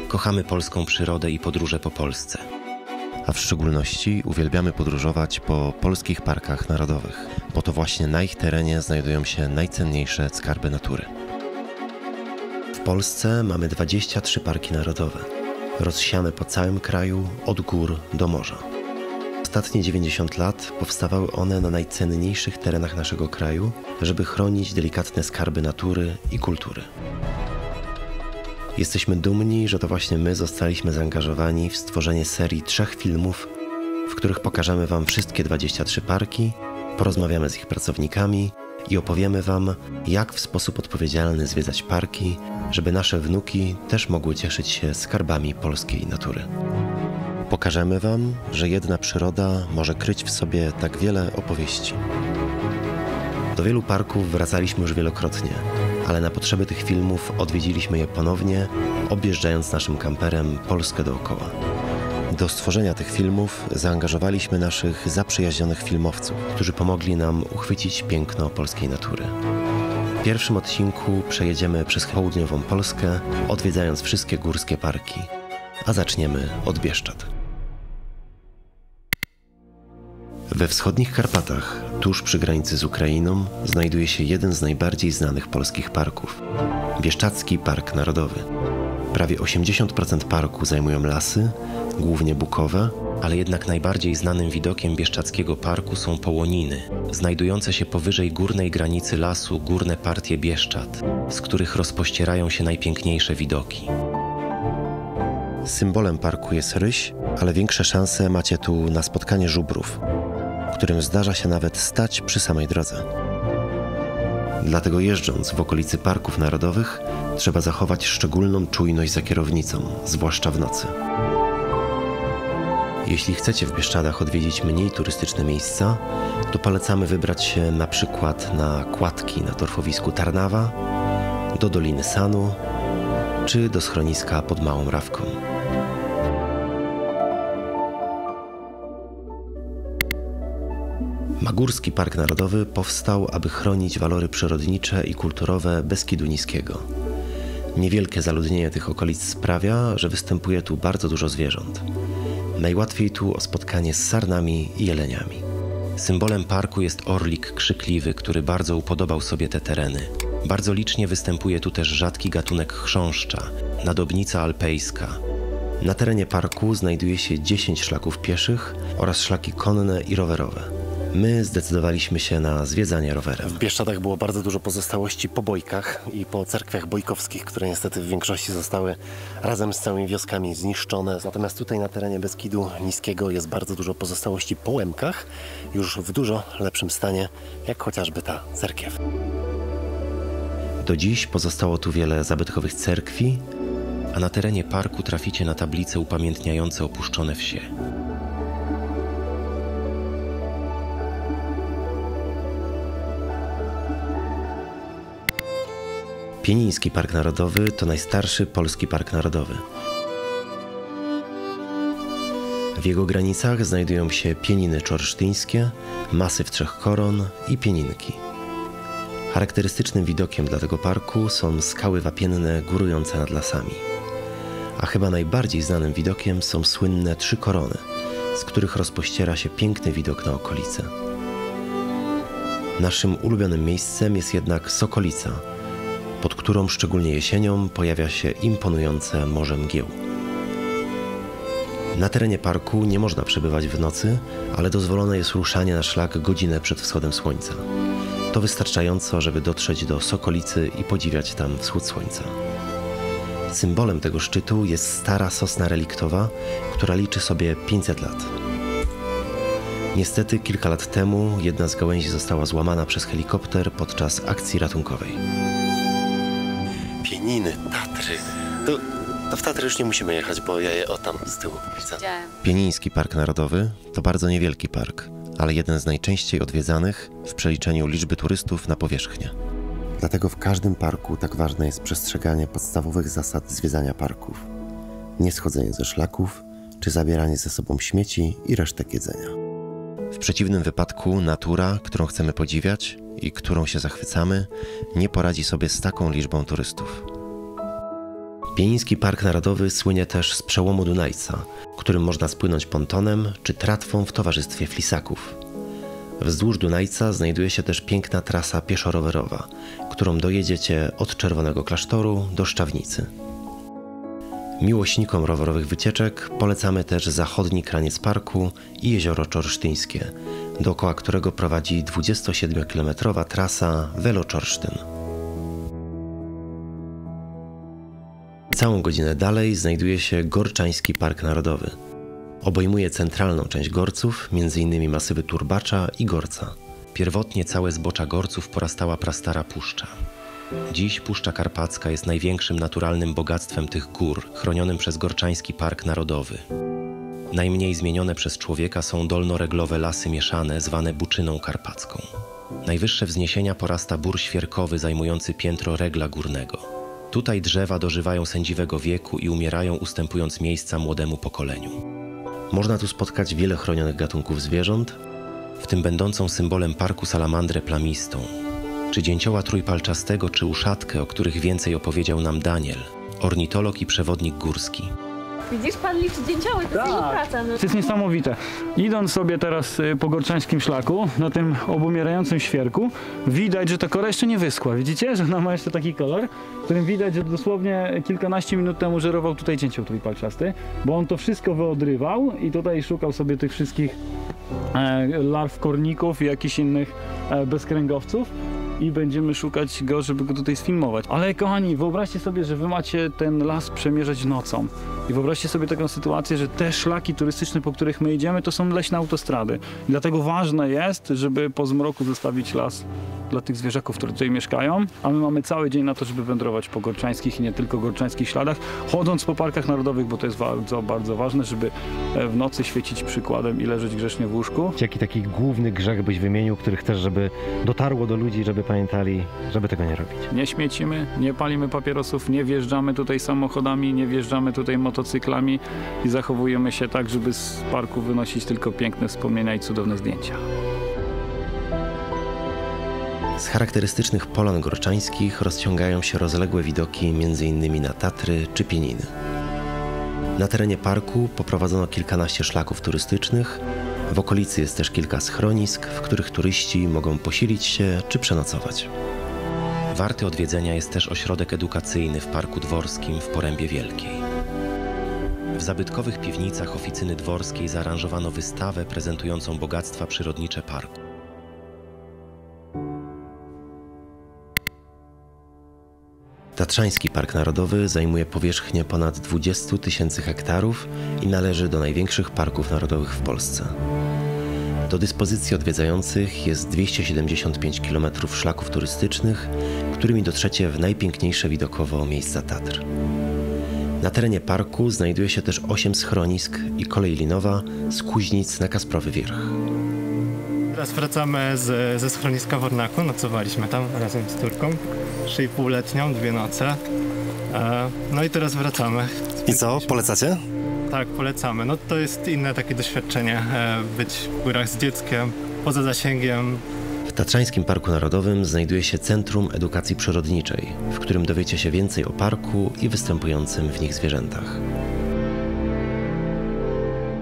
Kochamy polską przyrodę i podróże po Polsce. A w szczególności uwielbiamy podróżować po polskich parkach narodowych, bo to właśnie na ich terenie znajdują się najcenniejsze skarby natury. W Polsce mamy 23 parki narodowe, rozsiane po całym kraju od gór do morza. Ostatnie 90 lat powstawały one na najcenniejszych terenach naszego kraju, żeby chronić delikatne skarby natury i kultury. Jesteśmy dumni, że to właśnie my zostaliśmy zaangażowani w stworzenie serii 3 filmów, w których pokażemy Wam wszystkie 23 parki, porozmawiamy z ich pracownikami i opowiemy Wam, jak w sposób odpowiedzialny zwiedzać parki, żeby nasze wnuki też mogły cieszyć się skarbami polskiej natury. Pokażemy Wam, że jedna przyroda może kryć w sobie tak wiele opowieści. Do wielu parków wracaliśmy już wielokrotnie, ale na potrzeby tych filmów odwiedziliśmy je ponownie, objeżdżając naszym kamperem Polskę dookoła. Do stworzenia tych filmów zaangażowaliśmy naszych zaprzyjaźnionych filmowców, którzy pomogli nam uchwycić piękno polskiej natury. W pierwszym odcinku przejedziemy przez południową Polskę, odwiedzając wszystkie górskie parki, a zaczniemy od Bieszczad. We wschodnich Karpatach, tuż przy granicy z Ukrainą, znajduje się jeden z najbardziej znanych polskich parków – Bieszczadzki Park Narodowy. Prawie 80% parku zajmują lasy, głównie bukowe, ale jednak najbardziej znanym widokiem Bieszczadzkiego Parku są połoniny, znajdujące się powyżej górnej granicy lasu górne partie Bieszczad, z których rozpościerają się najpiękniejsze widoki. Symbolem parku jest ryś, ale większe szanse macie tu na spotkanie żubrów, którym zdarza się nawet stać przy samej drodze. Dlatego jeżdżąc w okolicy parków narodowych, trzeba zachować szczególną czujność za kierownicą, zwłaszcza w nocy. Jeśli chcecie w Bieszczadach odwiedzić mniej turystyczne miejsca, to polecamy wybrać się na przykład na kładki na torfowisku Tarnawa, do Doliny Sanu czy do schroniska pod Małą Rawką. Magórski Park Narodowy powstał, aby chronić walory przyrodnicze i kulturowe Beskidu Niskiego. Niewielkie zaludnienie tych okolic sprawia, że występuje tu bardzo dużo zwierząt. Najłatwiej tu o spotkanie z sarnami i jeleniami. Symbolem parku jest orlik krzykliwy, który bardzo upodobał sobie te tereny. Bardzo licznie występuje tu też rzadki gatunek chrząszcza, nadobnica alpejska. Na terenie parku znajduje się 10 szlaków pieszych oraz szlaki konne i rowerowe. My zdecydowaliśmy się na zwiedzanie rowerem. W Bieszczadach było bardzo dużo pozostałości po bojkach i po cerkwiach bojkowskich, które niestety w większości zostały razem z całymi wioskami zniszczone. Natomiast tutaj na terenie Beskidu Niskiego jest bardzo dużo pozostałości po łemkach, już w dużo lepszym stanie, jak chociażby ta cerkiew. Do dziś pozostało tu wiele zabytkowych cerkwi, a na terenie parku traficie na tablice upamiętniające opuszczone wsie. Pieniński Park Narodowy to najstarszy polski park narodowy. W jego granicach znajdują się Pieniny Czorsztyńskie, Masyw Trzech Koron i Pieninki. Charakterystycznym widokiem dla tego parku są skały wapienne górujące nad lasami. A chyba najbardziej znanym widokiem są słynne 3 korony, z których rozpościera się piękny widok na okolice. Naszym ulubionym miejscem jest jednak Sokolica, pod którą szczególnie jesienią pojawia się imponujące morze mgieł. Na terenie parku nie można przebywać w nocy, ale dozwolone jest ruszanie na szlak godzinę przed wschodem słońca. To wystarczająco, żeby dotrzeć do Sokolicy i podziwiać tam wschód słońca. Symbolem tego szczytu jest stara sosna reliktowa, która liczy sobie 500 lat. Niestety kilka lat temu jedna z gałęzi została złamana przez helikopter podczas akcji ratunkowej. Pieniny, Tatry. To w Tatry już nie musimy jechać, bo ja je tam z tyłu widzę. Pieniński Park Narodowy to bardzo niewielki park, ale jeden z najczęściej odwiedzanych w przeliczeniu liczby turystów na powierzchnię. Dlatego w każdym parku tak ważne jest przestrzeganie podstawowych zasad zwiedzania parków. Nie schodzenie ze szlaków, czy zabieranie ze sobą śmieci i resztek jedzenia. W przeciwnym wypadku natura, którą chcemy podziwiać i którą się zachwycamy, nie poradzi sobie z taką liczbą turystów. Pieniński Park Narodowy słynie też z przełomu Dunajca, którym można spłynąć pontonem czy tratwą w towarzystwie flisaków. Wzdłuż Dunajca znajduje się też piękna trasa pieszo-rowerowa, którą dojedziecie od Czerwonego Klasztoru do Szczawnicy. Miłośnikom rowerowych wycieczek polecamy też zachodni kraniec parku i jezioro Czorsztyńskie, dookoła którego prowadzi 27-kilometrowa trasa Velo-Czorsztyn. Całą godzinę dalej znajduje się Gorczański Park Narodowy. Obejmuje centralną część Gorców, m.in. masywy Turbacza i Gorca. Pierwotnie całe zbocza Gorców porastała prastara puszcza. Dziś Puszcza Karpacka jest największym naturalnym bogactwem tych gór, chronionym przez Gorczański Park Narodowy. Najmniej zmienione przez człowieka są dolnoreglowe lasy mieszane, zwane Buczyną Karpacką. Najwyższe wzniesienia porasta bór świerkowy zajmujący piętro regla górnego. Tutaj drzewa dożywają sędziwego wieku i umierają, ustępując miejsca młodemu pokoleniu. Można tu spotkać wiele chronionych gatunków zwierząt, w tym będącą symbolem parku salamandrę plamistą, czy dzięcioła trójpalczastego, czy uszatkę, o których więcej opowiedział nam Daniel, ornitolog i przewodnik górski. Widzisz, pan liczy dzięcioły, to jest jego praca. No. To jest niesamowite. Idąc sobie teraz po Gorczańskim szlaku, na tym obumierającym świerku, widać, że ta kora jeszcze nie wyschła. Widzicie, że ona ma jeszcze taki kolor, w którym widać, że dosłownie kilkanaście minut temu żerował tutaj dzięcioł trójpalczasty, bo on to wszystko wyodrywał i tutaj szukał sobie tych wszystkich larw korników i jakichś innych bezkręgowców. I będziemy szukać go, żeby go tutaj sfilmować. Ale kochani, wyobraźcie sobie, że wy macie ten las przemierzać nocą. I wyobraźcie sobie taką sytuację, że te szlaki turystyczne, po których my idziemy, to są leśne autostrady. I dlatego ważne jest, żeby po zmroku zostawić las dla tych zwierzaków, które tutaj mieszkają. A my mamy cały dzień na to, żeby wędrować po gorczańskich i nie tylko gorczańskich śladach, chodząc po parkach narodowych, bo to jest bardzo, bardzo ważne, żeby w nocy świecić przykładem i leżeć grzecznie w łóżku. Jaki taki główny grzech byś wymienił, który chcesz, żeby dotarło do ludzi, żeby pamiętali, żeby tego nie robić? Nie śmiecimy, nie palimy papierosów, nie wjeżdżamy tutaj samochodami, nie wjeżdżamy tutaj motocyklami i zachowujemy się tak, żeby z parku wynosić tylko piękne wspomnienia i cudowne zdjęcia. Z charakterystycznych polan gorczańskich rozciągają się rozległe widoki m.in. na Tatry czy Pieniny. Na terenie parku poprowadzono kilkanaście szlaków turystycznych, w okolicy jest też kilka schronisk, w których turyści mogą posilić się czy przenocować. Warty odwiedzenia jest też ośrodek edukacyjny w Parku Dworskim w Porębie Wielkiej. W zabytkowych piwnicach oficyny dworskiej zaaranżowano wystawę prezentującą bogactwa przyrodnicze parku. Tatrzański Park Narodowy zajmuje powierzchnię ponad 20 000 hektarów i należy do największych parków narodowych w Polsce. Do dyspozycji odwiedzających jest 275 km szlaków turystycznych, którymi dotrzecie w najpiękniejsze widokowo miejsca Tatr. Na terenie parku znajduje się też 8 schronisk i kolej linowa z Kuźnic na Kasprowy Wierch. Teraz wracamy ze schroniska w Ornaku, nocowaliśmy tam razem z córką, 3,5-letnią, 2 noce. No i teraz wracamy. I co, polecacie? Tak, polecamy. No to jest inne takie doświadczenie, być w górach z dzieckiem, poza zasięgiem. W Tatrzańskim Parku Narodowym znajduje się Centrum Edukacji Przyrodniczej, w którym dowiecie się więcej o parku i występującym w nich zwierzętach.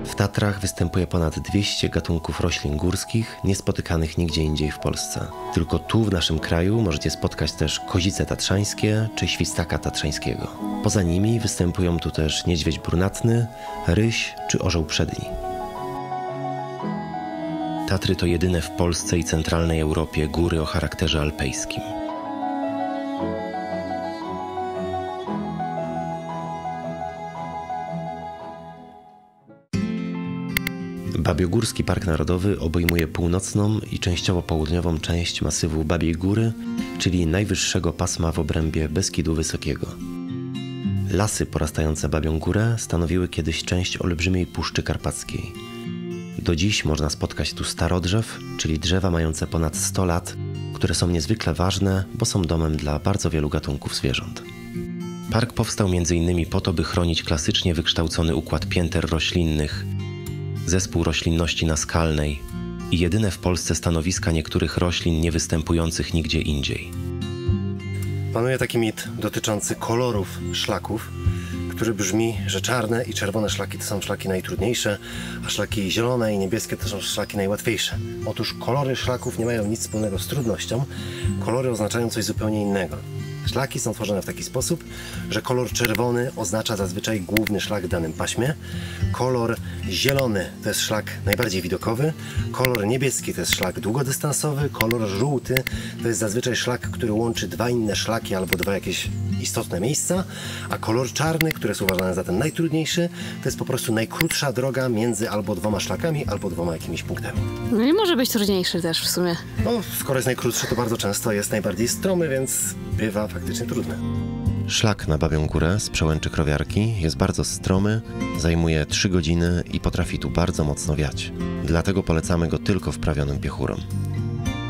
W Tatrach występuje ponad 200 gatunków roślin górskich, niespotykanych nigdzie indziej w Polsce. Tylko tu w naszym kraju możecie spotkać też kozice tatrzańskie czy świstaka tatrzańskiego. Poza nimi występują tu też niedźwiedź brunatny, ryś czy orzeł przedni. Tatry to jedyne w Polsce i centralnej Europie góry o charakterze alpejskim. Babiogórski Park Narodowy obejmuje północną i częściowo południową część masywu Babiej Góry, czyli najwyższego pasma w obrębie Beskidu Wysokiego. Lasy porastające Babią Górę stanowiły kiedyś część olbrzymiej Puszczy Karpackiej. Do dziś można spotkać tu starodrzew, czyli drzewa mające ponad 100 lat, które są niezwykle ważne, bo są domem dla bardzo wielu gatunków zwierząt. Park powstał m.in. po to, by chronić klasycznie wykształcony układ pięter roślinnych, zespół roślinności naskalnej i jedyne w Polsce stanowiska niektórych roślin nie występujących nigdzie indziej. Panuje taki mit dotyczący kolorów szlaków, który brzmi, że czarne i czerwone szlaki to są szlaki najtrudniejsze, a szlaki zielone i niebieskie to są szlaki najłatwiejsze. Otóż kolory szlaków nie mają nic wspólnego z trudnością. Kolory oznaczają coś zupełnie innego. Szlaki są tworzone w taki sposób, że kolor czerwony oznacza zazwyczaj główny szlak w danym paśmie, kolor zielony to jest szlak najbardziej widokowy, kolor niebieski to jest szlak długodystansowy, kolor żółty to jest zazwyczaj szlak, który łączy dwa inne szlaki albo dwa jakieś istotne miejsca, a kolor czarny, który jest uważany za ten najtrudniejszy, to jest po prostu najkrótsza droga między albo dwoma szlakami, albo dwoma jakimiś punktami. No i może być trudniejszy też w sumie. No, skoro jest najkrótszy, to bardzo często jest najbardziej stromy, więc bywa faktycznie trudne. Szlak na Babią Górę z Przełęczy Krowiarki jest bardzo stromy, zajmuje 3 godziny i potrafi tu bardzo mocno wiać. Dlatego polecamy go tylko wprawionym piechurom.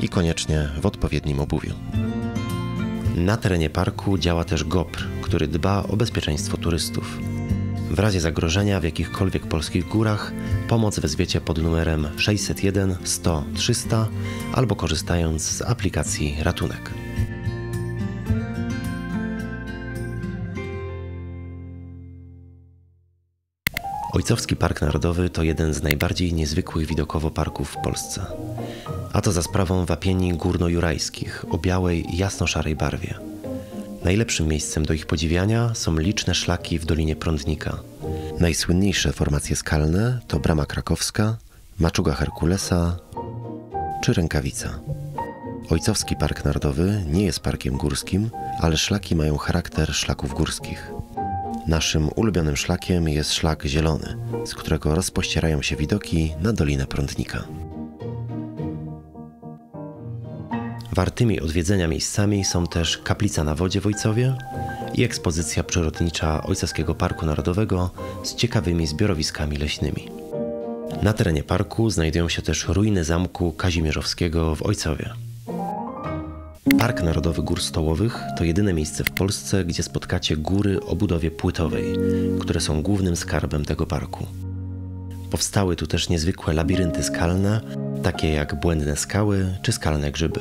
I koniecznie w odpowiednim obuwiu. Na terenie parku działa też GOPR, który dba o bezpieczeństwo turystów. W razie zagrożenia w jakichkolwiek polskich górach pomoc wezwiecie pod numerem 601 100 300 albo korzystając z aplikacji Ratunek. Ojcowski Park Narodowy to jeden z najbardziej niezwykłych widokowo parków w Polsce. A to za sprawą wapieni górnojurajskich o białej, jasno-szarej barwie. Najlepszym miejscem do ich podziwiania są liczne szlaki w Dolinie Prądnika. Najsłynniejsze formacje skalne to Brama Krakowska, Maczuga Herkulesa czy Rękawica. Ojcowski Park Narodowy nie jest parkiem górskim, ale szlaki mają charakter szlaków górskich. Naszym ulubionym szlakiem jest szlak zielony, z którego rozpościerają się widoki na Dolinę Prądnika. Wartymi odwiedzenia miejscami są też Kaplica na Wodzie w Ojcowie i ekspozycja przyrodnicza Ojcowskiego Parku Narodowego z ciekawymi zbiorowiskami leśnymi. Na terenie parku znajdują się też ruiny zamku kazimierzowskiego w Ojcowie. Park Narodowy Gór Stołowych to jedyne miejsce w Polsce, gdzie spotkacie góry o budowie płytowej, które są głównym skarbem tego parku. Powstały tu też niezwykłe labirynty skalne, takie jak Błędne Skały czy Skalne Grzyby.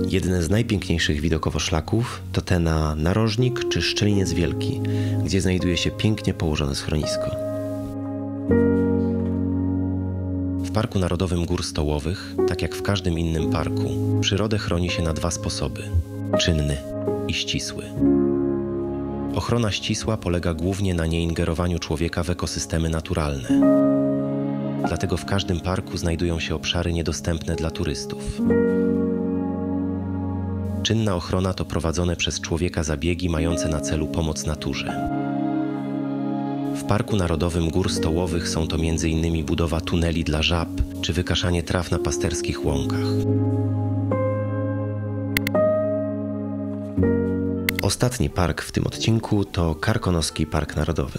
Jedne z najpiękniejszych widokowo szlaków to te na Narożnik czy Szczeliniec Wielki, gdzie znajduje się pięknie położone schronisko. W Parku Narodowym Gór Stołowych, tak jak w każdym innym parku, przyrodę chroni się na 2 sposoby – czynny i ścisły. Ochrona ścisła polega głównie na nieingerowaniu człowieka w ekosystemy naturalne. Dlatego w każdym parku znajdują się obszary niedostępne dla turystów. Czynna ochrona to prowadzone przez człowieka zabiegi mające na celu pomoc naturze. W Parku Narodowym Gór Stołowych są to m.in. budowa tuneli dla żab czy wykaszanie traw na pasterskich łąkach. Ostatni park w tym odcinku to Karkonoski Park Narodowy.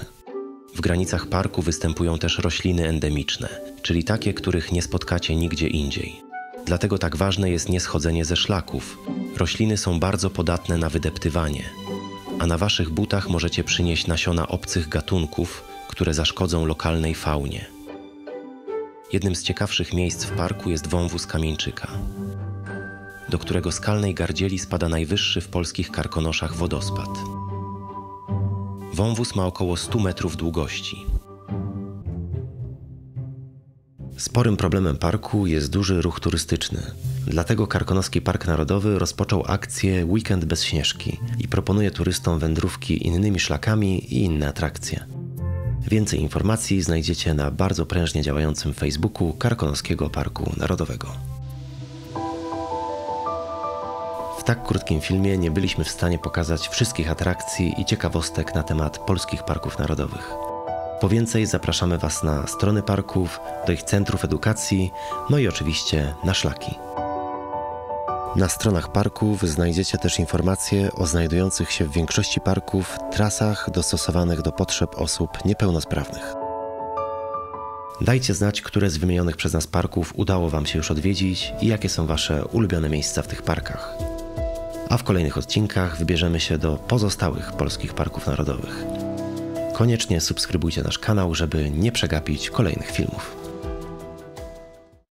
W granicach parku występują też rośliny endemiczne, czyli takie, których nie spotkacie nigdzie indziej. Dlatego tak ważne jest nieschodzenie ze szlaków. Rośliny są bardzo podatne na wydeptywanie, a na waszych butach możecie przynieść nasiona obcych gatunków, które zaszkodzą lokalnej faunie. Jednym z ciekawszych miejsc w parku jest wąwóz Kamieńczyka, do którego skalnej gardzieli spada najwyższy w polskich Karkonoszach wodospad. Wąwóz ma około 100 metrów długości. Sporym problemem parku jest duży ruch turystyczny. Dlatego Karkonoski Park Narodowy rozpoczął akcję Weekend bez Śnieżki i proponuje turystom wędrówki innymi szlakami i inne atrakcje. Więcej informacji znajdziecie na bardzo prężnie działającym Facebooku Karkonoskiego Parku Narodowego. W tak krótkim filmie nie byliśmy w stanie pokazać wszystkich atrakcji i ciekawostek na temat polskich parków narodowych. Po więcej zapraszamy Was na strony parków, do ich centrów edukacji, no i oczywiście na szlaki. Na stronach parków znajdziecie też informacje o znajdujących się w większości parków trasach dostosowanych do potrzeb osób niepełnosprawnych. Dajcie znać, które z wymienionych przez nas parków udało Wam się już odwiedzić i jakie są Wasze ulubione miejsca w tych parkach. A w kolejnych odcinkach wybierzemy się do pozostałych polskich parków narodowych. Koniecznie subskrybujcie nasz kanał, żeby nie przegapić kolejnych filmów.